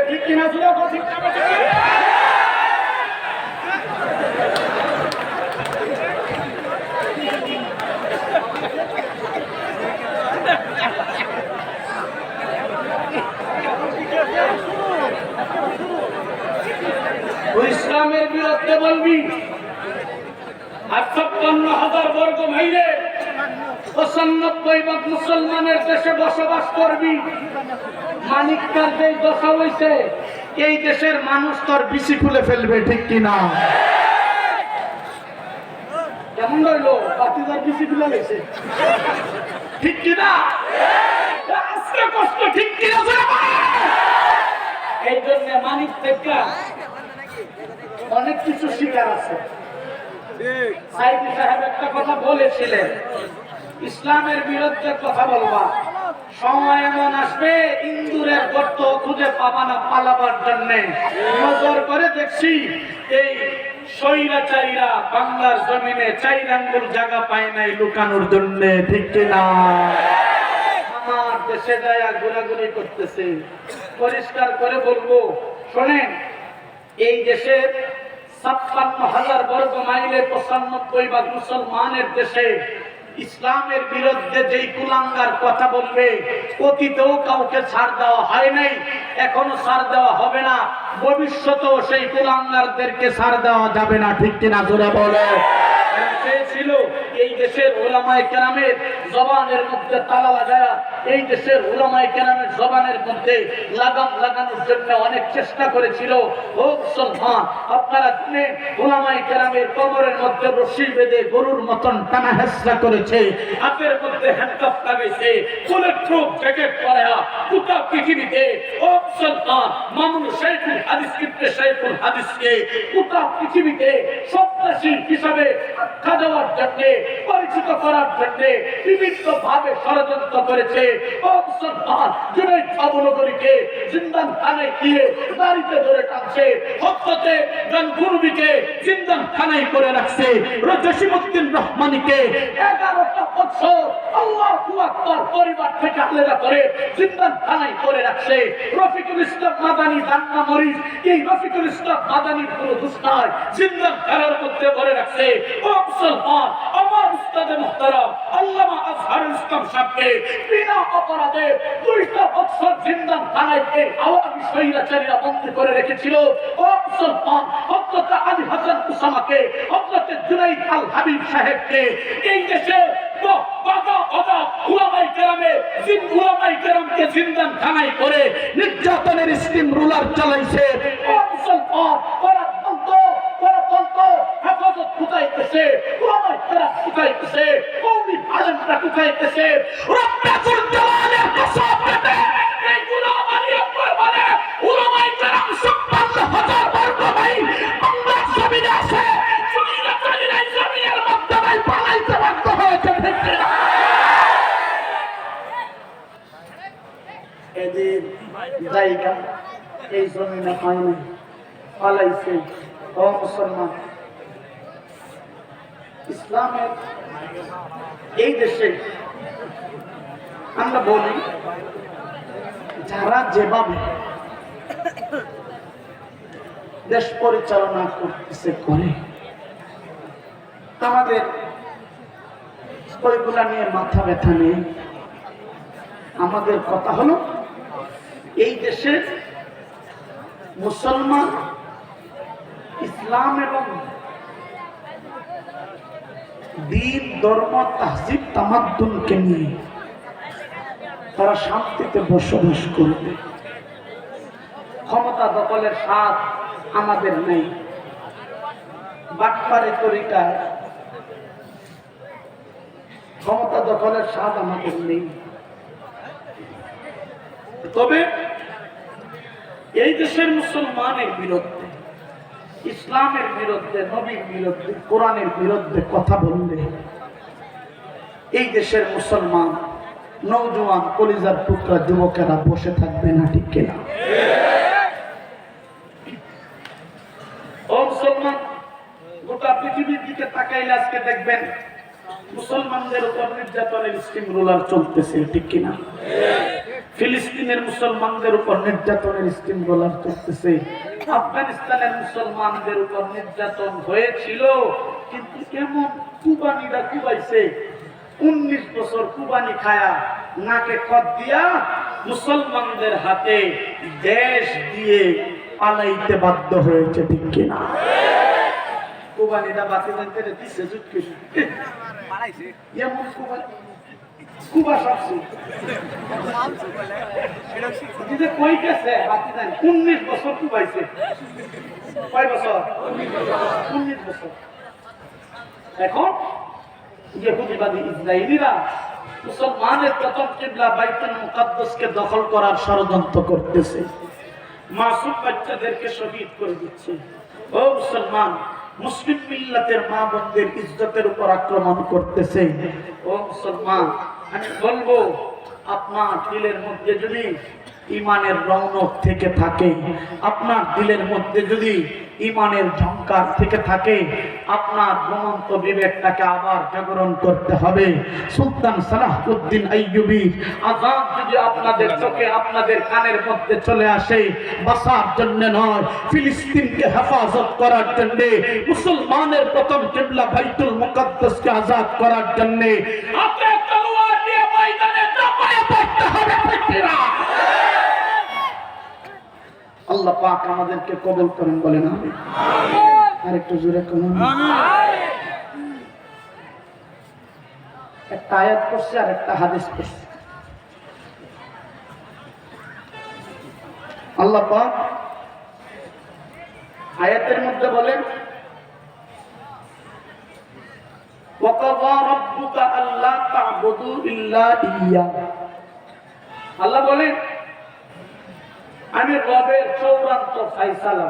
ঠিক কিনা ছিল ঠিক ইসলামের বিরুদ্ধে বলবি আর ৫৬,০০০ বর্গ মাইলে ৯৫ মুসলমানের দেশে বসবাস করবি। মানিকটার যে দশা হয়েছে এই দেশের মানুষ তোর বিসি খুলে ফেলবে, ঠিক কিনা? কেমন রইল বাতিদার বিসি খুলে গেছে, ঠিক কিনা? আজকে কষ্ট, ঠিক কিনা? এই জন্য মানিক থেকে অনেক কিছু শিকার আছে। সাইদি সাহেব একটা কথা বলেছিলেন, ইসলামের বিরুদ্ধে কথা বলবা, সময় এমন আসবে ইন্দুরের গর্ত খুঁজে পাবা না পালাবার জন্য। নজর করে দেখছি এই স্বৈরাচারীরা বাংলার জমিনে ৪ আঙ্গুল জায়গা পায় নাই লুকানোর জন্য, ঠিক কিনা? আমার দেশে যায় ঘোরাঘুরি করতেছে। পরিষ্কার করে বলবো, শোনেন, এই দেশের ৫৬,০০০ বর্গ মাইলে ৯৫ মুসলমানের দেশে ইসলামের বিরুদ্ধে যেই কুলাঙ্গার কথা বলবে, অতীতেও কাউকে ছাড় দেওয়া হয় নাই, এখনো ছাড় দেওয়া হবে না, ভবিষ্যতেও সেই কুলাঙ্গারদেরকে ছাড় দেওয়া যাবে না, ঠিক কিনা? জোরে বলে। ছিল এই দেশের উলামায়ে কেরামের জবানের মধ্যে তালা লাগায়া, এই দেশের উলামায়ে কেরামের জবানের মধ্যে লাগাম লাগানোর জন্য অনেক চেষ্টা করেছিল। ও মুসলমান, আপনারা জানেন উলামায়ে কেরামের কোমরের মধ্যে রশি বেঁধে গরুর মতন টানা হেঁচড়া করেছে, হাতের মধ্যে হ্যান্ডকাফ লাগাইছে, বুলেট প্রুফ জ্যাকেট পরা, গোটা পৃথিবীতে ও মুসলমান মামুন শাইখুল হাদিস ইবনে শাইখুল হাদিসকে গোটা পৃথিবীতে সন্ত্রাসী হিসাবে আখ্যা দেওয়ার জন্য, পরিচিত করার জন্য বিভিন্ন ভাবে ষড়যন্ত্র করেছে। ও মুসলমান, জুনাইদ আবুনগরীকে জিন্দান খানায় দিয়ে দাড়িতে ধরে টানছে, হত্যতে গানগুরবিকে জিন্দান খানায় করে রাখছে, জসিমউদ্দিন রহমানীকে 11টা বছর আল্লাহু আকবার পরিবার থেকে আলাদা করে জিন্দান খানায় করে রাখছে। রফিকুল ইসলাম মাদানী জান্না মরিজ, এই রফিকুল ইসলাম মাদানীর কোনো দোষ নাই, জিন্দান খানার মধ্যে ভরে রাখছে। ও মুসলমান, আমার উস্তাদে মুহতারাম আল্লামা আজহারুল ইসলাম সাহেবকে বিনা অপরাধে 2টা বছর জিন্দান খানায় এই আওয়ামী স্বৈরাচারীরা বন্দী করে রেখেছিল। ও মুসলমান, হযরত আলী হাসান উসামাকে, হযরত জুনাইদ আল হাবিব সাহেবকে এই দেশে উলামায়ে কেরামকে জিন্দান খানায় করে নির্যাতনের স্টিম রুলার চালাইছে। ও মুসলমান, ওরা হেফাজত কোথায়তেছে, উলামায়ে কেরাম কোথায়তেছে, কওমি আলেমরা কোথায়তেছে, রব্বাতুল জালালের কসম পেতে এই গুলামানি আকবর বলে উলামায়ে কেরাম ৫৬,০০০ বর্গ মাইল বাংলার জমিনে আছে, স্বৈরাচারীরা জমিনের মধ্যে পালাইতে বাধ্য হয়েছে, ঠিক কিনা? এদের জায়গা এই জমিনে হয়নি, পালাইছে। ও মুসলমান, ইসলামের এই দেশে আমরা বলি, যারা যেভাবে দেশ পরিচালনা করতেছে করে, আমাদের ওইগুলা নিয়ে মাথা ব্যথা নেই। আমাদের কথা হলো, এই দেশে মুসলমান ইসলাম এবং দ্বীন, ধর্ম, তাহজিব, তামাদ্দুনকে নিয়ে তারা শান্তিতে বসবাস করবে। ক্ষমতা দখলের স্বাদ আমাদের নেই, বাটপারি তরিকায় ক্ষমতা দখলের স্বাদ আমাদের নেই। তবে এই দেশের মুসলমানের বিরুদ্ধে, ইসলামের বিরুদ্ধে, নবীর বিরুদ্ধে, কোরআনের বিরুদ্ধে কথা বললে এই দেশের মুসলমান নওজোয়ান কলিজার টুকরা যুবকেরা বসে থাকবে না, ঠিক কিনা? ও মুসলমান, গোটা পৃথিবীর দিকে তাকাইলে আজকে দেখবেন মুসলমানদের উপর নির্যাতনের স্টিম রোলার চলতেছে, ঠিক কিনা? ফিলিস্তিনের মুসলমানদের উপর নির্যাতনের স্টিম রোলার চলতেছে, আফগানিস্তানের মুসলমানদের উপর নির্যাতন হয়েছিল, কিন্তু এমন কুবানিরা কুবাইছে, 19 বছর কুবানি খায়া নাকে খত দিয়া মুসলমানদের হাতে দেশ দিয়ে পালাইতে বাধ্য হয়েছে, ঠিক কিনা? কুবানিরা বাতি জানতে দিচ্ছে যুক্তি এমন কুবা সবচেয়ে 19 বছর কুবাইছে, কয় বছর? 19 বছর। এখন ইহুদিবাদী ইসরায়েলিরা মুসলমানের প্রথম কিবলা বাইতুল মুকাদ্দাসকে দখল করার ষড়যন্ত্র করতেছে, মাসুম বাচ্চাদেরকে শহীদ করে দিচ্ছে। ও মুসলমান, মুসলিম মিল্লাতের মা বোনদের ইজ্জতের উপর আক্রমণ করতেছে। ও মুসলমান, আমি বলবো, আপনার দিলের মধ্যে যদি ইমানের রৌনক থেকে থাকে, আপনার দিলের মধ্যে যদি ইমানের ঝংকার থেকে থাকে, আপনার ঘুমন্ত বিবেকটাকে আবার জাগরণ করতে হবে। সুলতান সালাহুদ্দিন আইয়ুবী আযাব যদি আপনাদের চোখে, আপনাদের কানের মধ্যে চলে আসে, বাঁচার জন্য নয়, ফিলিস্তিনকে হেফাজত করার জন্য, মুসলমানের প্রথম কিবলা বাইতুল মুকাদ্দাসকে আজাদ করার জন্য আপনার তলোয়ার দিয়ে ময়দানে ঝাঁপিয়ে পড়তে হবে, ঠিক না? আল্লাহ পাক আমাদেরকে কবুল করেন, বলেন আমিন। আরেকটু জোরে করুন আমিন। একটা আয়াত পড়ছি আর একটা হাদিস পড়ছি। আল্লাহ পাক আয়াতের মধ্যে বলেন, ওয়াকাযা রাব্বুকা আল্লা তা'বুদু ইল্লা ইয়্যাহ। আল্লাহ বলেন, আমি রবের চূড়ান্ত ফয়সালা,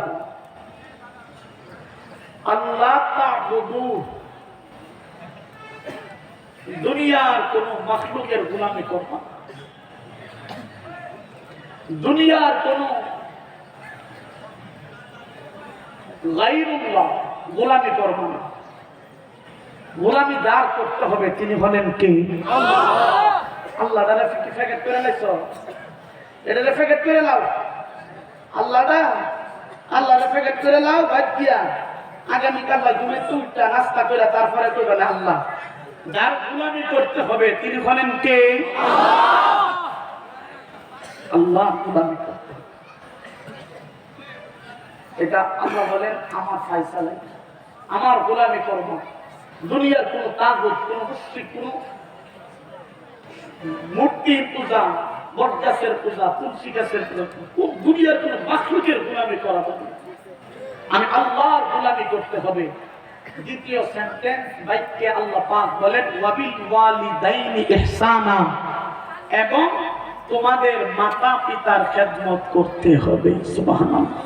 আল্লাহ তা'বুদু, দুনিয়ার কোন মাখলুকের গোলামি করবা না, দুনিয়ার কোন গায়রুল্লাহ গোলামি করবা না। গোলামি যার করতে হবে তিনি হলেন কে? আল্লাহ। আল্লাহ দ্বারা কি ফেকেট করে লাইছো? এটা ফেকেট করে লাও, আল্লাহটা আল্লাহরে ফেকেট করে লাও, বাদ দিয়া আগামীকাল জুমে তুলটা নাস্তা করে তারপরে কইবে না আল্লাহ। যার গোলামি করতে হবে তিনি হলেন কে? আল্লাহ। গোলামি করতে হবে, এটা আল্লাহ বলেন আমার ফয়সালা, আমার গোলামি করব। দুনিয়ার কোন তাগুত, কোন মুশরিক, কোন মূর্তির পূজা, বটগাছের পূজা, তুলসী গাছের পূজা, দুনিয়ার কোন মাখলুকের গোলামি করা হবে না, আমি আল্লাহর গোলামি করতে হবে। দ্বিতীয় সেন্টেন্স বাক্যে আল্লাহ পাক বলেন, ওয়াবিল ওয়ালিদাইনি ইহসানা, এবং তোমাদের মাতা পিতার খেদমত করতে হবে। সুবহানাল্লাহ।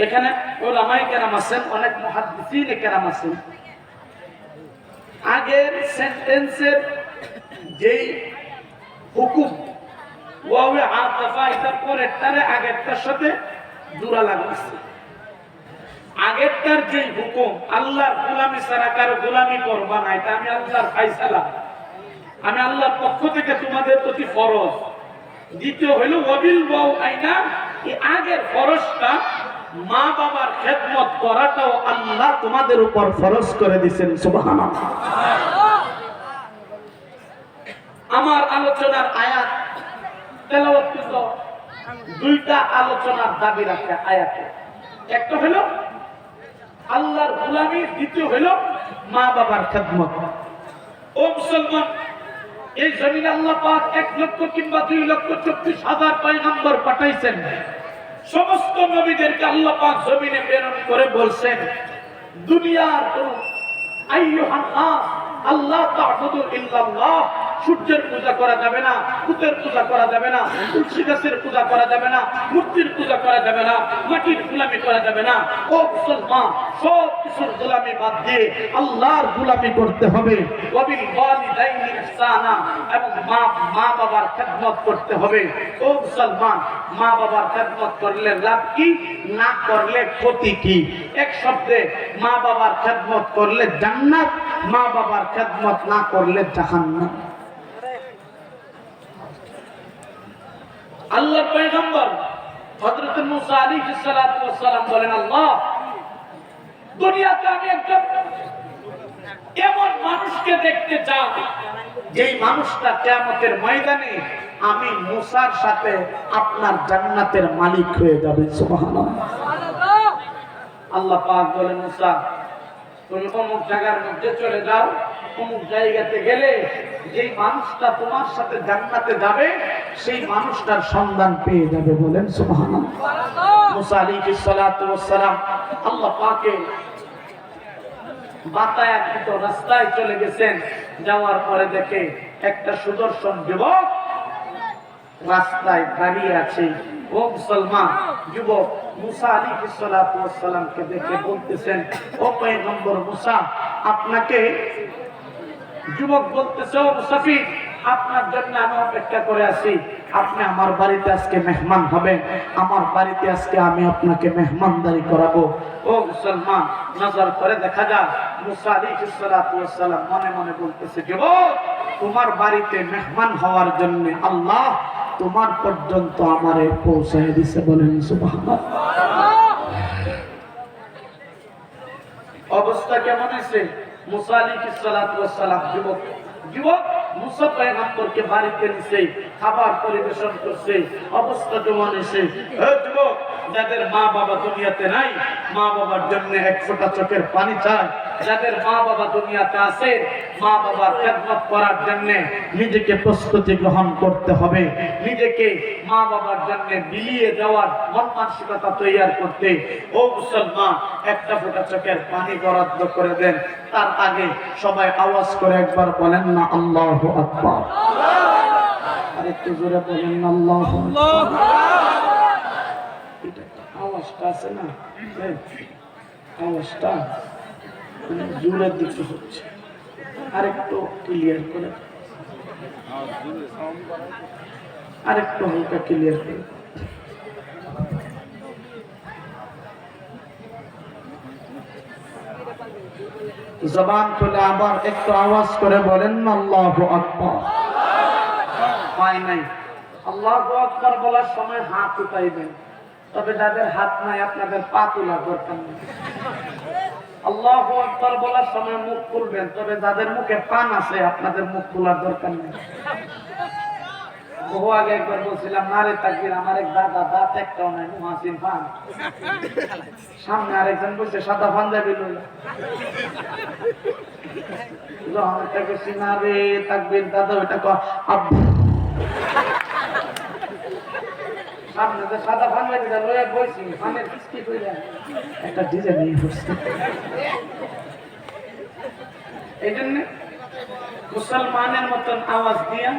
এখানে উলামায়ে কেরাম আছেন, অনেক মুহাদ্দিসিনে কেরাম আছেন, আগের সেন্টেন্সের যেই হুকুম ওয়াবে আতাফা, এটা পরেরটারে আগেরটার সাথে জোড়া লাগাইছে। আগেরটার যে হুকুম, আল্লাহর গোলামি ছাড়া কারো গোলামি করবা না, এটা আমি আল্লাহর ফয়সালা, আমি আল্লাহর পক্ষ থেকে তোমাদের প্রতি ফরজ। দ্বিতীয় হইল ওয়াবিল ওয়াও আইনা, এই আগের ফরজটা মা বাবার খেদমত করাটাও আল্লাহ তোমাদের উপর ফরজ করে দিয়েছেন। সুবহানাল্লাহ। আমার আলোচনার আয়াত তেলাওয়াত করব, দুইটা আলোচনার দাবি রাখে আয়াতে। একটা হলো আল্লাহর গোলামি, দ্বিতীয় হলো মা বাবার খেদমত। ও মুসলমান, এই জমিনে আল্লাহ পাক 1 লক্ষ কিংবা 2,24,000 পয়গম্বর পাঠাইছেন। সমস্ত নবীদেরকে আল্লাহ পাক জমিনে প্রেরণ করে বলছেন, দুনিয়ার কোন আইয়ুহান নাস আল্লাহ তা'বুদু ইল্লাল্লাহ, সূর্যের পূজা করা যাবে না, ভূতের পূজা করা যাবে না, তুলসী গাছের পূজা করা যাবে না, মূর্তির পূজা করা যাবে না, মাটির গোলামি করা যাবে না। ও মুসলমান, সব কিছুর গোলামি বাদ দিয়ে আল্লাহর গোলামি করতে হবে। ওয়াবিল ওয়ালিদাইনি ইহসানা, এবং মা বাবার খেদমত করতে হবে। ও মুসলমান, মা বাবার খেদমত করলে লাভ কি, না করলে ক্ষতি কি? এক শব্দে, মা বাবার খেদমত করলে জান্নাত, মা বাবার খেদমত না করলে জাহান্নাম। আল্লাহর পয়গম্বর হযরত মুসা আলাইহিস সালাতু ওয়াস সালাম বলেন, আল্লাহ, দুনিয়াতে আমি একজন এমন মানুষকে দেখতে চাই যেই মানুষটা কিয়ামতের ময়দানে আমি মুসার সাথে আপনার জান্নাতের মালিক হয়ে যাবে। সুবহানাল্লাহ। আল্লাহ পাক বলেন, মুসা, তুমি অমুক জায়গার মধ্যে চলে যাও, অমুক জায়গাতে গেলে যেই মানুষটা তোমার সাথে জান্নাতে যাবে সেই মানুষটার সন্ধান পেয়ে যাবে। বলেন সুবহানাল্লাহ। মুসা আলাইহিস সালাতু ওয়াস সালাম আল্লাহ পাকের বাতায়াকৃত রাস্তায় চলে গেছেন। যাওয়ার পরে দেখে একটা সুদর্শন যুবক রাস্তায় দাঁড়িয়ে আছে। ও মুসলমান যুবক মুসা আলাইহিস সালাতু ওয়াস সালামকে দেখে বলতেছেন, ও পয়গম্বর মুসা, আপনাকে যুবক বলতেছে, ও মুসাফির, আপনার জন্য আমি অপেক্ষা করে আছি। আপনি আমার বাড়িতে আজকে মেহমান হবেন, আমার বাড়িতে আজকে আমি আপনাকে মেহমানদারি করাবো। ও মুসলমান, নজর করে দেখা যায় মুসা আলাইহিস সালাতু ওয়াস সালাম মনে মনে বলতেছে, যুবক, তোমার বাড়িতে মেহমান হওয়ার জন্য আল্লাহ তোমার পর্যন্ত আমারে পৌঁছায় দিছে। বলেন সুবহানাল্লাহ। অবস্থা কেমন হয়েছে? মুসা আলাইহিস সালাতু ওয়াস সালাম যুবক মুসা পয়গম্বরকে বাড়িতে নিছে, খাবার পরিবেশন করছে। অবস্থা কেমন হয়েছে? যুবক, যাদের মা বাবা দুনিয়াতে নাই, মা বাবার জন্য এক ফোঁটা চোখের পানি চায়। যাদের মা বাবা দুনিয়াতে আছে, মা বাবার খেদমত করার জন্য নিজেকে প্রস্তুতি গ্রহণ করতে হবে, নিজেকে মা বাবার জন্য বিলিয়ে দেওয়ার মন মানসিকতা তৈরি করতে। ও মুসলমান, একটা ফোঁটা চোখের পানি বরাদ্দ করে দেন। তার আগে সবাই আওয়াজ করে একবার বলেন না আল্লাহু আকবার। আরেকটু জোরে বলেন না আল্লাহু আকবার। আওয়াজটা আছে না, আওয়াজটা জোরের দিকে হচ্ছে, আরেকটু ক্লিয়ার করে, আরেকটু হালকা ক্লিয়ার করে। জবান খুলে আবার একটু আওয়াজ করে বলেন না আল্লাহু আকবার। হয় নাই? আল্লাহু আকবার বলার সময় হাত উঠাইবেন, তবে যাদের হাত নাই আপনাদের পা তোলার দরকার নেই। আল্লাহু আকবার বলার সময় মুখ খুলবেন, তবে যাদের মুখে পান আছে আপনাদের মুখ খোলার দরকার নেই। বহু আগে একবার বলছিলাম, নারে তাকবীর, আমার এক দাদা দাঁত একটাও নাই, মুহাসিন পান। সামনে আরেকজন বলছে সাদা পাঞ্জাবি লইলা, যখন এটা গেছি নারে তাকবীর, দাদা ওইটা আব্বু সামনে যে সাদা পাঞ্জাবিটা লইয়া বইছি, পানের কিস্তি কইরা একটা ডিজাইন নিয়ে বসছে। এই জন্য মুসলমানের মতন আওয়াজ দিয়া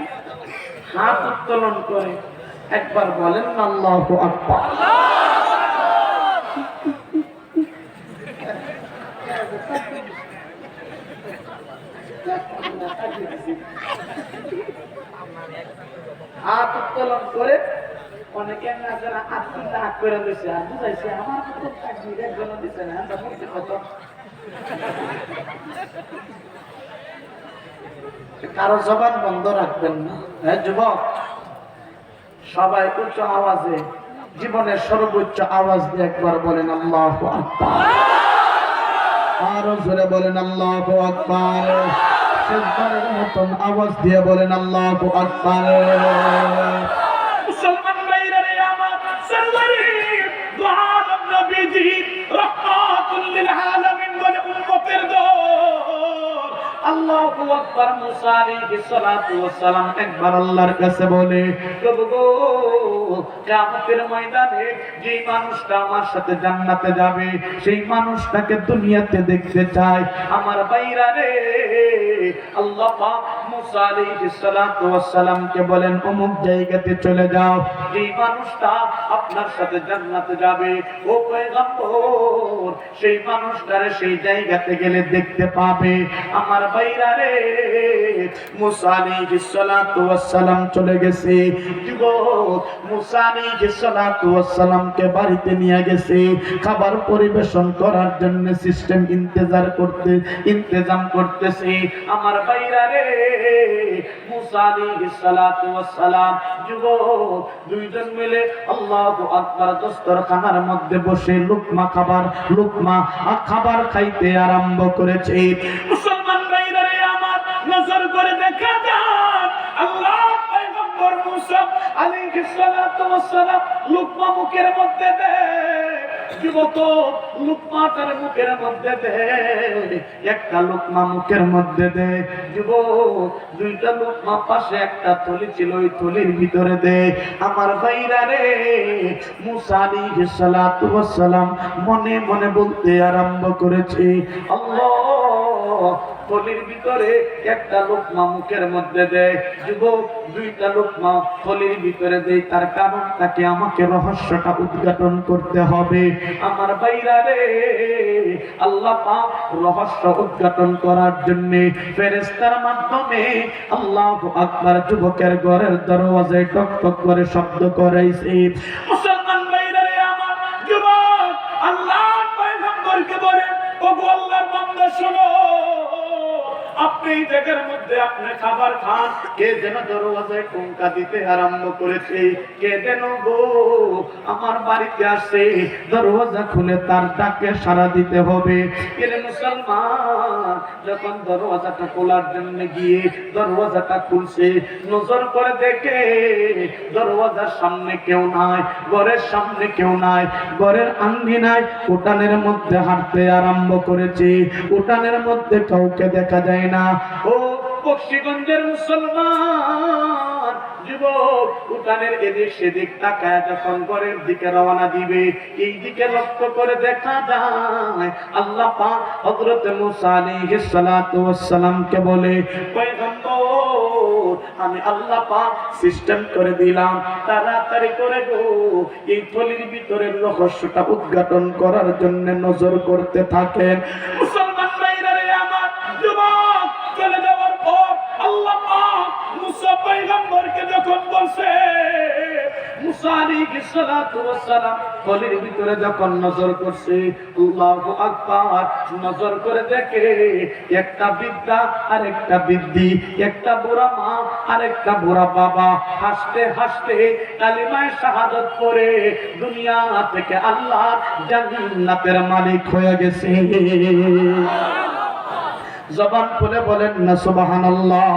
হাত উত্তোলন করে একবার বলেন না আল্লাহু আকবার। হাত উত্তোলন করে অনেকে হাত করে দিয়েছে আর বুঝাইছে আমার একজন দিচ্ছে না, কারো জবান বন্ধ রাখবেন না। হ্যাঁ যুবক, সবাই উচ্চ আওয়াজে জীবনের সর্বোচ্চ আওয়াজ দিয়ে একবার বলেন আল্লাহু আকবার। আরো জোরে বলেন আল্লাহু আকবার। শেষবারের মতন আওয়াজ দিয়ে বলেন আল্লাহু আকবার। মুসলমান ভাইরা রে আমার, সরওয়ারে দু আলম নবীজি রাহমাতুল লিল আলামিন বলে উম্মতের দোর। আল্লাহু আকবার। মুসা আলাইহিস সালাতু ওয়াস সালাম একবার আল্লাহর কাছে বলে, প্রভু গো, কিয়ামতের ময়দানে যেই মানুষটা আমার সাথে জান্নাতে যাবে সেই মানুষটাকে দুনিয়াতে দেখতে চাই। আমার ভাইরা রে, আল্লাহ পাক মুসা আলাইহিস সালাতু ওয়াস সালামকে বলেন, অমুক জায়গাতে চলে যাও, যেই মানুষটা আপনার সাথে জান্নাতে যাবে ও পয়গম্বর সেই মানুষটারে সেই জায়গাতে গেলে দেখতে পাবে। আমার ভাইরা রে, মুসা আলাইহিস সালাতু ওয়াস সালাম চলে গেছে। যুবক, মুসা আলাইহিস সালাতু ওয়াস সালামকে বাড়িতে নিয়ে গেছে খাবার পরিবেশন করার জন্য, সিস্টেম ইন্তজাম করতেছে। আমার ভাইরা রে, মুসা আলাইহিস সালাতু ওয়াস সালাম যুবক দুইজন মিলে আল্লাহু আকবার দস্তরখানার মধ্যে বসে লুকমা খাবার খাইতে আরম্ভ করেছে। মুসলমান ভাইরা রে আমার, নজর করে দেখা যায় আল্লাহ পয়গম্বর মুসা আলাইহিস সালাতু ওয়াস সালাম লুকমা মুখের মধ্যে দেয়। যুবক লুকমাটার মুখের মধ্যে দেয়, একটা লুকমা মুখের মধ্যে দেয়। যুবক দুইটা লুকমা পাশে একটা থলি ছিল, ওই থলির ভিতরে দেয়। আমার ভাইরা রে, মুসা আলাইহিস সালাতু ওয়াস সালাম মনে মনে বলতে আরম্ভ করেছে, আল্লাহ থলির ভিতরে একটা লুকমা মুখের মধ্যে দেয়। যুবক দুইটা লুকমা থলির ভিতরে দেয়, তার কারণটাকে আমাকে রহস্যটা উদ্ঘাটন করতে হবে। আমার ভাইরা রে, আল্লাহ পাক রহস্য উদ্ঘাটন করার জন্য ফেরেশতার মাধ্যমে আল্লাহু আকবার যুবকের ঘরের দরওয়াজায় টক টক করে শব্দ করাইছে। মুসলমান ভাইরা রে আমার, যুবক আল্লাহ পয়গম্বরকে বলে, ওগো আল্লাহর বান্দা শোনো, আপনি এই জায়গার মধ্যে আপনি খাবার খান। কে যেন দরওয়াজায় টোকা দিতে আরম্ভ করেছে, কে যেন গো আমার বাড়িতে আসে, দরওয়াজা খুলে তার ডাকে সাড়া দিতে হবে। এলে মুসলমান যখন দরওয়াজাটা খোলার জন্য গিয়ে দরওয়াজাটা খুলছে, নজর করে দেখে দরওয়াজার সামনে কেউ নাই, ঘরের সামনে কেউ নাই, ঘরের আঙ্গিনায় উঠানের মধ্যে হাঁটতে আরম্ভ করেছে। উঠানের মধ্যে কাউকে দেখা যায় না। ও বক্সিগঞ্জের মুসলমান যুবক, উঠানের এদিক সেদিক তাকায় যখন ঘরের দিকে রওনা দিবে, এই দিকে লক্ষ্য করে দেখা যায় আল্লাহ পাক হযরত মুসা আলাইহিস সালাতু ওয়াস সালামকে বলে, পয়গম্বর আমি আল্লাহ পাক সিস্টেম করে দিলাম, তাড়াতাড়ি করে গো এই থলির ভিতরের রহস্যটা উদ্ঘাটন করার জন্য নজর করতে থাকেন। মুসলমান ভাইরা রে আমার, যুবক চলে যাওয়ার পর আল্লাহ পাক মুসা পয়গম্বরকে যখন বলছে, মুসা আলাইহিস সালাতু ওয়াস সালাম থলির ভিতরে যখন নজর করছে, আল্লাহু আকবার, নজর করে দেখে একটা বৃদ্ধা আর একটা বৃদ্ধি, একটা বুড়া মা আর একটা বুড়া বাবা হাসতে হাসতে কালিমায়ে শাহাদাত পড়ে দুনিয়া থেকে আল্লাহর জান্নাতের মালিক হয়ে গেছে। জবান খুলে বলেন না সুবহানাল্লাহ।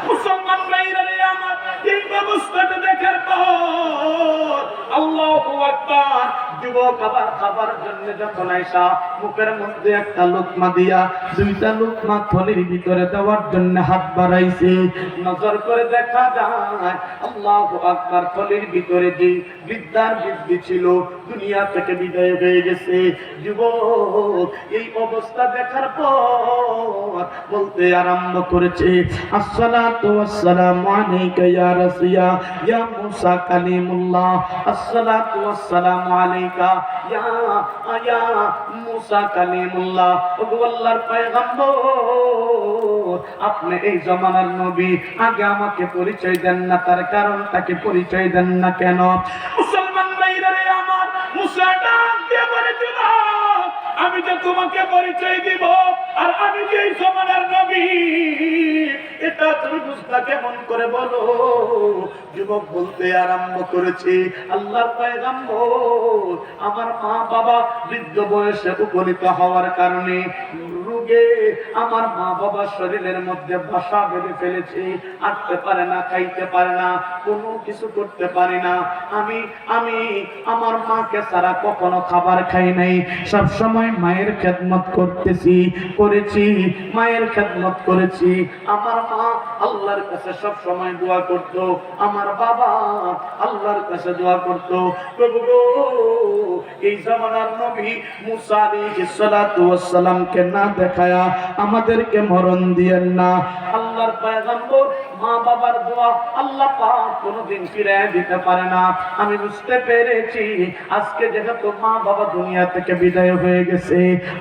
মুসলমান ভাইরা রে আমার, এই ব্যবস্থাটা দেখার পর আল্লাহু আকবার, যুবক আবার খাবার জন্য যখন আইসা মুখের মধ্যে একটা লুকমা দিয়া দুইটা লুকমা থলির ভিতরে দেওয়ার জন্য হাত বাড়াইছে। নজর করে দেখা যায় আল্লাহু আকবার, থলির ভিতরে যে বৃদ্ধার বৃদ্ধি ছিল দুনিয়া থেকে বিদায় হয়ে গেছে। যুবক এই অবস্থা দেখার পর বলতে আরম্ভ করেছে, আসসালাতু ওয়াসসালামু আলাইকা ইয়া রাসূলা ইয়া মুসা কালিমুল্লাহ, আসসালাতু ওয়াসসালামু আলাইকা ইয়া মুসা কালিমুল্লাহ। ওগো আল্লাহর পয়গম্বর, আপনি এই জামানার নবী, আগে আমাকে পরিচয় দেন না, তার কারণটাকে পরিচয় দেন না কেন? মুসলমান ভাইরা রে আমার, মুসা ডাক দিয়ে বলে, যুবক আমি যে তোমাকে পরিচয় দিব আর আমি যে এই জামানার নবী, এটা তুমি বুঝতা কেমন করে বলো? যুবক বলতে আরম্ভ করেছে, আল্লাহর পয়গম্বর, আমার মা বাবা বৃদ্ধ বয়সে উপনীত হওয়ার কারণে রোগে আমার মা বাবা শরীরের মধ্যে বাসা বেঁধে ফেলেছে, হাঁটতে পারে না, খাইতে পারে না, কোনো কিছু করতে পারে না। আমি আমার মাকে ছাড়া কখনো খাবার খাই নাই, সব সময় মায়ের খেদমত করেছি, মায়ের খেদমত করেছি। আমার মা আল্লাহর কাছে সব সময় দোয়া করত, আমার বাবা আল্লাহর কাছে দোয়া করত। প্রভু গো, এই জামানার নবী মুসা আলাইহিস সালাতু ওয়াস সালামকে না দেখায়া আমাদেরকে মরণ দিয়েন না। আল্লাহর পয়গম্বর মা বাবার দোয়া আল্লাহ পাক কোনোদিন ফিরিয়ে দিতে পারে না। আমি বুঝতে পেরেছি আজকে যেহেতু মা বাবা দুনিয়া থেকে বিদায় হয়ে গেছে,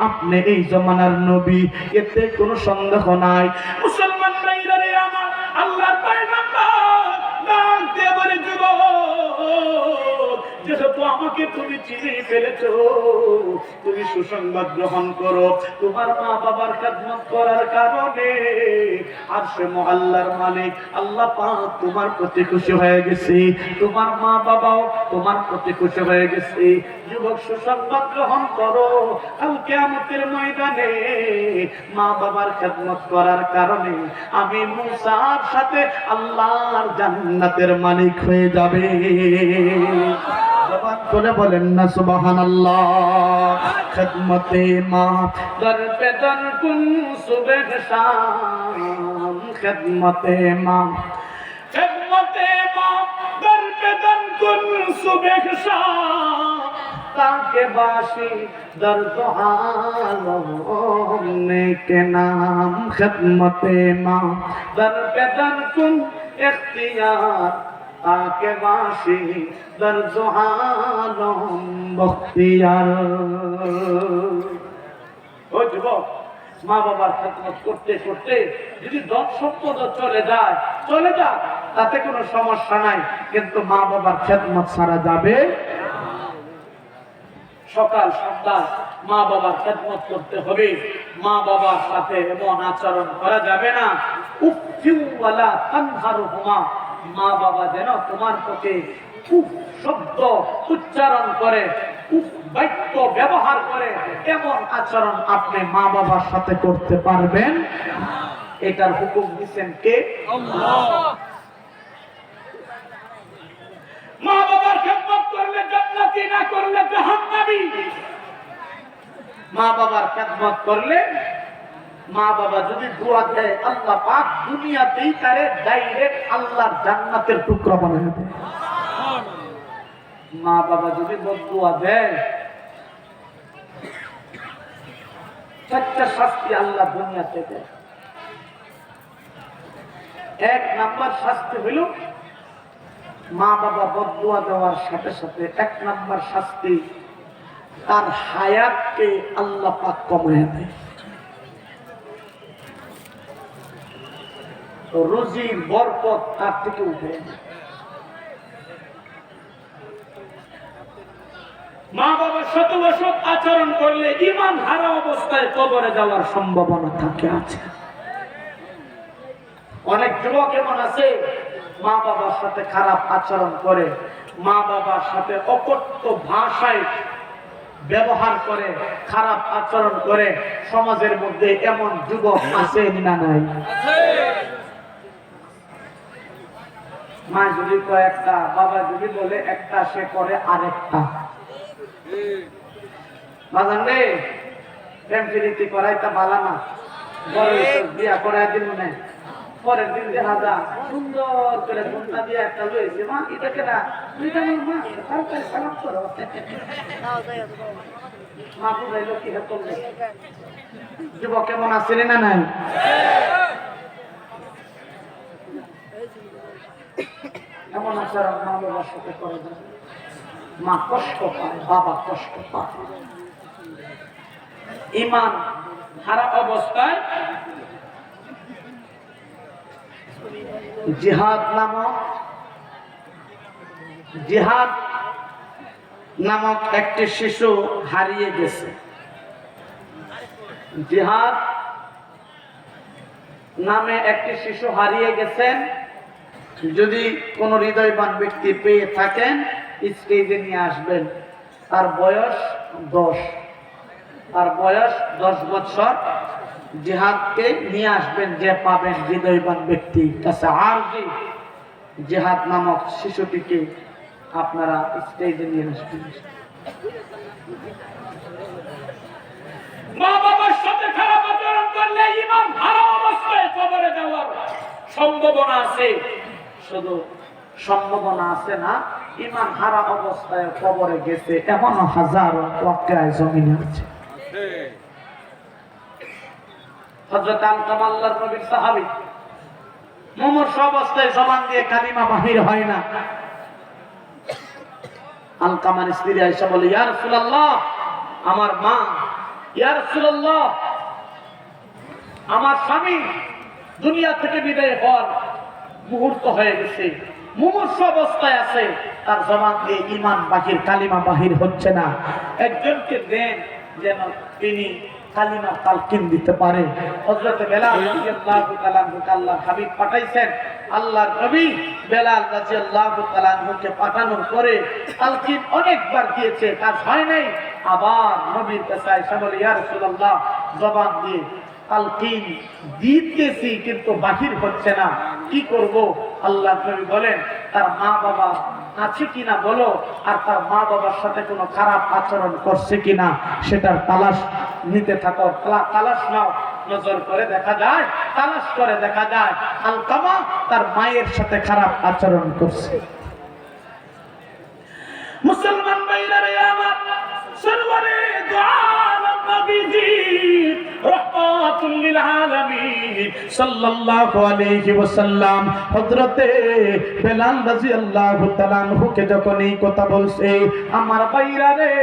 আপনি এই জামানার নবী, এতে কোনো সন্দেহ নাই। মুসলমান ভাইরা রে আমার, আল্লাহর পয়গম্বর ডাক দিয়ে বলে, যুবক যেহেতু আমাকে তুমি চিনে ফেলেছো, তুমি সুসংবাদ গ্রহণ করো। তোমার মা বাবার খেদমত করার কারণে আরশে মুআল্লার মালিক আল্লাহ পাক তোমার প্রতি খুশি হয়ে গেছে, তোমার মা বাবাও তোমার প্রতি খুশি হয়ে গেছে। যুবক সুসংবাদ গ্রহণ করো, কাল কিয়ামতের ময়দানে মা বাবার খেদমত করার কারণে আমি মুসার সাথে আল্লাহর জান্নাতের মালিক হয়ে যাবে। জবান করে বলেন না সুবহানাল্লাহ। খেদমতে মা দর পে দর কুন সুবহ শাম, খেদমতে মা খেদমতে মা দর পে দর কুন সুবহ শাম, ताके बाशी दर्द आलम के नाम, खिदमते माँ दर पे दर कुन इख्तियार, ताके बाशी दर्द आलम बख्तियार। ও যুবক, মা বাবার খেদমত করতে করতে যদি ধন সম্পদ চলে যায়, তাতে কোনো সমস্যা নাই, কিন্তু মা বাবার খেদমত ছাড়া যাবে। সকাল সন্ধ্যা মা বাবার খেদমত করতে হবে। মা বাবার সাথে এমন আচরণ করা যাবে না, উফিউ ওয়ালা তানহারুহুমা, মা বাবা যেন তোমার প্রতি উফ শব্দ উচ্চারণ করে, উফ বাক্য ব্যবহার করে, এমন আচরণ আপনি মা বাবার সাথে করতে পারবেন? এটার হুকুম দিয়েছেন কে? আল্লাহ। মা বাবার খেদমত করলে জান্নাতি, না করলে জাহান্নামী। মা বাবার খেদমত করলে, মা বাবা যদি দোয়া দেয় আল্লাহ পাক দুনিয়াতেই তারে ডাইরেক্ট আল্লাহর জান্নাতের টুকরা বানিয়ে দেয়। মা বাবা যদি বদদুয়া দেয়, চারটা শাস্তি আল্লাহ দুনিয়াতে দেয়। এক নাম্বার শাস্তি হইল, মা বাবা বদদুয়া দেওয়ার সাথে সাথে এক নাম্বার শাস্তি, তার হায়াতকে আল্লাহ পাক কমায় দেয়। রুজির বরকত তার থেকে উঠে। মা বাবার সাথে অসৎ আচরণ করলে ঈমান হারা অবস্থায় কবরে যাওয়ার সম্ভাবনা থাকে আছে। অনেক যুবক এমন আছে মা বাবার সাথে খারাপ আচরণ করে, মা বাবার সাথে অকট্য ভাষায় ব্যবহার করে, খারাপ আচরণ করে। সমাজের মধ্যে এমন যুবক আছে না নাই? মা যদি কয় একটা, বাবা যদি বলে একটা, সে করে আরেকটা। বাজান রে, প্রেম প্রীতি করাইতা বালা না, বড় বিয়া করাই দিল না, পরের দিন দেখা যা সুন্দর করে ঘন্টা দিয়ে একটা লয়েছে, মা এটাকে না মা তাড়াতাড়ি সালাম করো। মা বুঝাইলো কি করলে? যুবক কেমন আছে না নাই? এমন আচরণ মা বাবার সাথে করে যাবে। মা কষ্ট পায়, বাবা কষ্ট পায়। ঈমান হারা অবস্থায় জিহাদ নামক একটি শিশু হারিয়ে গেছে। জিহাদ নামে একটি শিশু হারিয়ে গেছেন। যদি কোন হৃদয়বান ব্যক্তি পেয়ে থাকেন, স্টেজে নিয়ে আসবেন। তার বয়স 10 বছর। জিহাদকে নিয়ে আসবেন, যে পাবেন হৃদয়বান ব্যক্তির কাছে। আর জিহাদ নামক শিশুটিকে আপনারা স্টেজে নিয়ে আসবেন। মা বাবার সাথে খারাপ আচরণ করলে ঈমান হারা অবস্থায় কবরে যাওয়ার সম্ভাবনা আছে। শুধু সম্ভাবনা আছে না, ঈমান হারা অবস্থায় কবরে গেছে এমন হাজারো ওয়াকিয়া জমিনে আছে। হযরত আলকামা আল্লাহর নবীর সাহাবী, মুমূর্ষু অবস্থায় জবান দিয়ে কালিমা বাহির হয় না। আলকামার স্ত্রী আয়েশা বলে, ইয়া রাসূলুল্লাহ, আমার মা, ইয়া রাসূলুল্লাহ, আমার স্বামী দুনিয়া থেকে বিদায় হওয়ার মুহূর্ত হয়ে গেছে, মুমূর্ষু অবস্থায় আছে, তার জবান দিয়ে ঈমান বাহির, কালিমা বাহির হচ্ছে না। একজনকে দেন যেন তিনি কালিমা তালকিন দিতে পারে। হযরত বেলাল রাদিয়াল্লাহু তাআলা আনহুকে আল্লাহর হাবিব পাঠাইছেন। আল্লাহর নবী বেলাল রাদিয়াল্লাহু তাআলা আনহুকে পাঠানোর পরে তালকিন অনেকবার দিয়েছে, কাজ হয় নাই। আবার নবীর কাছে আয়েশা বলে, ইয়া রাসূলুল্লাহ, জবান দিয়ে তালকিন দিতেছি কিন্তু বাহির হচ্ছে না, কি করব? আল্লাহর নবী বলেন, তার মা বাবা আছে কিনা বলো, আর তার মা বাবার সাথে কোনো খারাপ আচরণ করছে কিনা সেটার তালাশ নিতে থাকো। তালাশ নাও, নজর করে দেখা যায়, তালাশ করে দেখা যায় আলকামা তার মায়ের সাথে খারাপ আচরণ করছে। মুসলমান ভাইরা রে আমার, সরওয়ারে দু আলম নবীজি রাহমাতুল লিল আলামিন সাল্লাল্লাহু আলাইহি ওয়াসাল্লাম হযরতে বেলাল রাদিয়াল্লাহু তাআলা আনহুকে যখন এই কথা বলছে, আমার ভাইরা রে,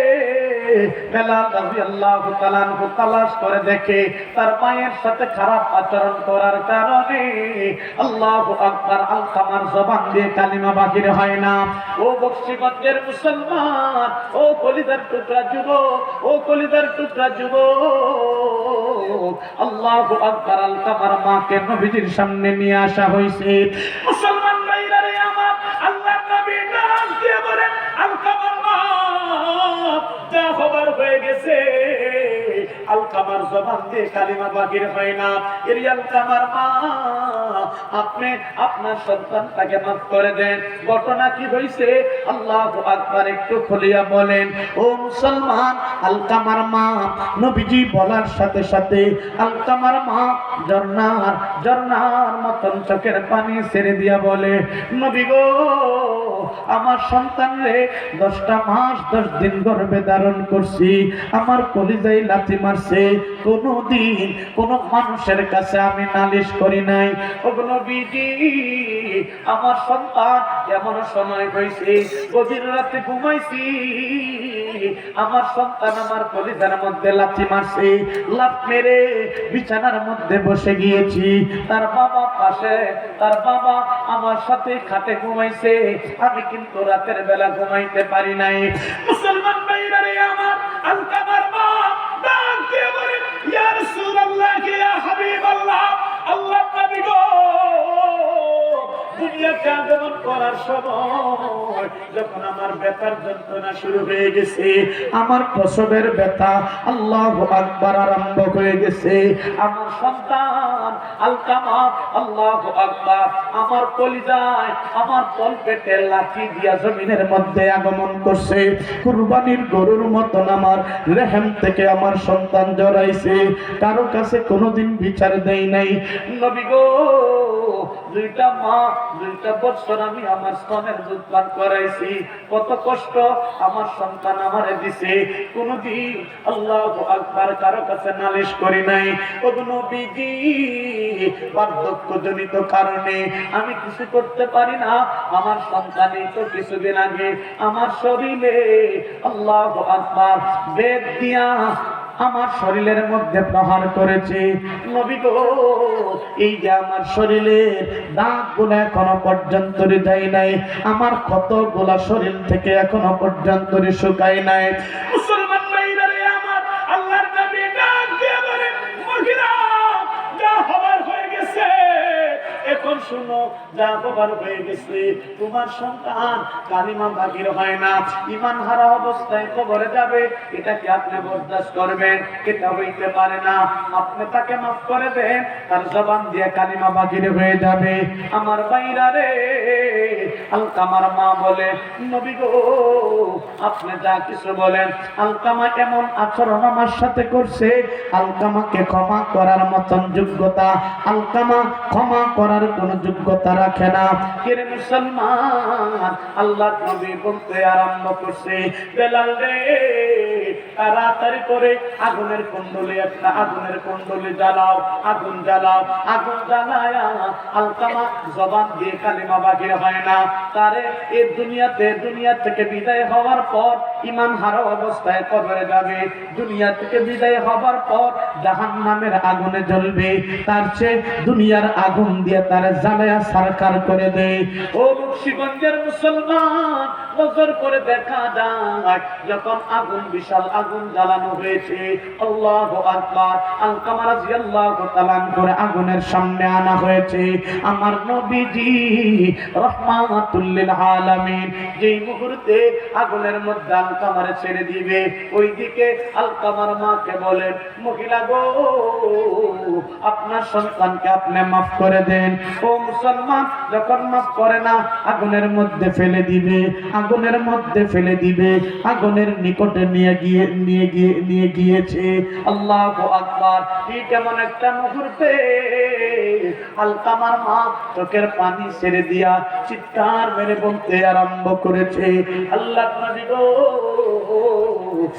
বেলাল রাদিয়াল্লাহু তাআলা আনহু তালাশ করে দেখে তার মায়ের সাথে খারাপ আচরণ করার কারণে আল্লাহু আকবার, আলকামার জবান দিয়ে কালিমা বাহির হয় না। ও বকশীগঞ্জের মুসলমান, ও কলিজার টুকরা যুবক, ও কলিজার টুকরা যুবক, আল্লাহু আকবার, আলকামার মাকে নবীজির সামনে নিয়ে আসা হয়েছে। মুসলমান ভাইরা রে আমার, আল্লাহর নবী ডাক দিয়ে বলেন, আলকামার মা, যা খবর হয়ে গেছে, আলকামার জবান দিয়ে কালিমা বাহির হয় না। এর আলকামার মা, আপনি আপনার সন্তানটাকে মাফ করে দেন। ঘটনা কি হয়েছে আল্লাহু আকবার একটু খুলিয়া বলেন। ও মুসলমান, আলকামার মা, নবীজি বলার সাথে সাথে আলকামার মা ঝর্ণার মতন চোখের পানি ছেড়ে দিয়া বলে, নবী গো, আমার সন্তান রে 10টা মাস 10 দিন গর্ভে ধারণ করছি, আমার কলিজায় লাথি মারছে, কোনদিন কোন মানুষের কাছে আমি নালিশ করি নাই। ও নবীজি, আমার সন্তান এমন সময় হয়েছে, গভীর রাতে ঘুমাইছি, আমার সন্তান আমার কলিজার মধ্যে লাথি মারছে, লাফ মেরে বিছানার মধ্যে বসে গিয়েছি, তার বাবা পাশে, তার বাবা আমার সাথে খাটে ঘুমাইছে, আমি কিন্তু রাতের বেলা ঘুমাইতে পারি নাই। মুসলমান ভাইরা রে আমার, আলকামার মা ডাক দিয়ে বলেন, ইয়া রাসূলুল্লাহ, ইয়া হাবিবাল্লাহ, আল্লাহর নবী গো, দুনিয়াকে আগমন করার সময় যখন আমার ব্যথার যন্ত্রণা শুরু হয়ে গেছে, আমার প্রসবের ব্যথা আল্লাহু আকবার আরম্ভ হয়ে গেছে, আমার সন্তান আলকামা আল্লাহু আকবার আমার কলিজায়, আমার তলপেটে লাথি দিয়া জমিনের মধ্যে আগমন করছে। কুরবানির গরুর মতন আমার রেহেম থেকে আমার সন্তান জড়াইছে, কারো কাছে কোনোদিন বিচার দেই নাই। নবী গো, 2টা মা 2টা বছর আমি আমার স্তনের দুধ পান করাইছি, কত কষ্ট আমার সন্তান আমারে দিছে, কোনদিন আল্লাহু আকবার কারো কাছে নালিশ করি নাই। ও নবীজি, বার্ধক্যজনিত কারণে আমি কিছু করতে পারি না, আমার সন্তানই তো কিছুদিন আগে আমার শরীরে আল্লাহু আকবার বেদ দিয়া আমার শরীরের মধ্যে প্রহার করেছে। নবী গো, এই যে আমার শরীরের দাগগুলো এখনো পর্যন্ত যায় নাই, আমার কতগুলা শরীর থেকে এখনো পর্যন্ত শুকায় নাই। মুসলমান ভাইরা রে আমার, আল্লাহর নবী ডাক দিয়ে বলেন, মহিলা, যা হবার হয়ে গেছে, এখন শুনো, যা হবার হয়ে গেছে, তোমার সন্তান কালিমা বাহির হয় না, ঈমান হারা অবস্থায় কবরে যাবে, এটা কি আপনি বরদাস্ত করবেন? এটা হইতে পারে না। আপনি তাকে মাফ করে দেন, তার জবান দিয়ে কালিমা বাহির হয়ে যাবে। আমার ভাইরা রে, আলকামার মা বলে, নবী গো, আপনি যা কিছু বলেন, আলকামা এমন আচরণ আমার সাথে করছে, আলকামাকে ক্ষমা করার মতন যোগ্যতা, আলকামা ক্ষমা করার কোন যোগ্যতা রাখে না। কে মুসলমান, আল্লাহর নবী বলতে আরম্ভ করছে, বেলাল রে, তাড়াতাড়ি করে আগুনের কুণ্ডলে একটা আগুনের কুণ্ডলে জ্বালাও, আগুন জ্বালাও, আগুন জ্বালায়া আলকামা জবান দিয়ে কালিমা বাহির হয় না, তারে এই দুনিয়া থেকে বিদায় হওয়ার পর ঈমান হারা অবস্থায় কবরে যাবে, দুনিয়া থেকে বিদায় হওয়ার পর জাহান্নামের আগুনে জ্বলবে, তার চেয়ে দুনিয়ার আগুন দিয়ে তারে জ্বালায়া সারকার করে দেয়। ও মুন্সিগঞ্জের মুসলমান, নজর করে দেখা যায় যখন আগুন, বিশাল আগুন জ্বালানো হয়েছে, আল্লাহু আকবার, আলকামা রাদিয়াল্লাহু তাআলা করে আগুনের সামনে আনা হয়েছে। আমার নবীজি রাহমাতুল লিল আলামিন যেই মুহূর্তে আগুনের মধ্যে আলকামারে ছেড়ে দিবে, ওইদিকে আলকামার মাকে বলেন, মহিলা গো, আপনার সন্তানকে আপনি মাফ করে দেন। ও মুসলমান, যখন মাফ করে না, আগুনের মধ্যে ফেলে দিবে, আগুনের মধ্যে ফেলে দিবে, আগুনের নিকটে নিয়ে গিয়েছে। আল্লাহু আকবার। এই কেমন একটা মুহূর্তে আলকামার মা চোখের পানি ছেড়ে দিয়া চিৎকার মেরে বলতে আরম্ভ করেছে, আল্লাহ নবী গো,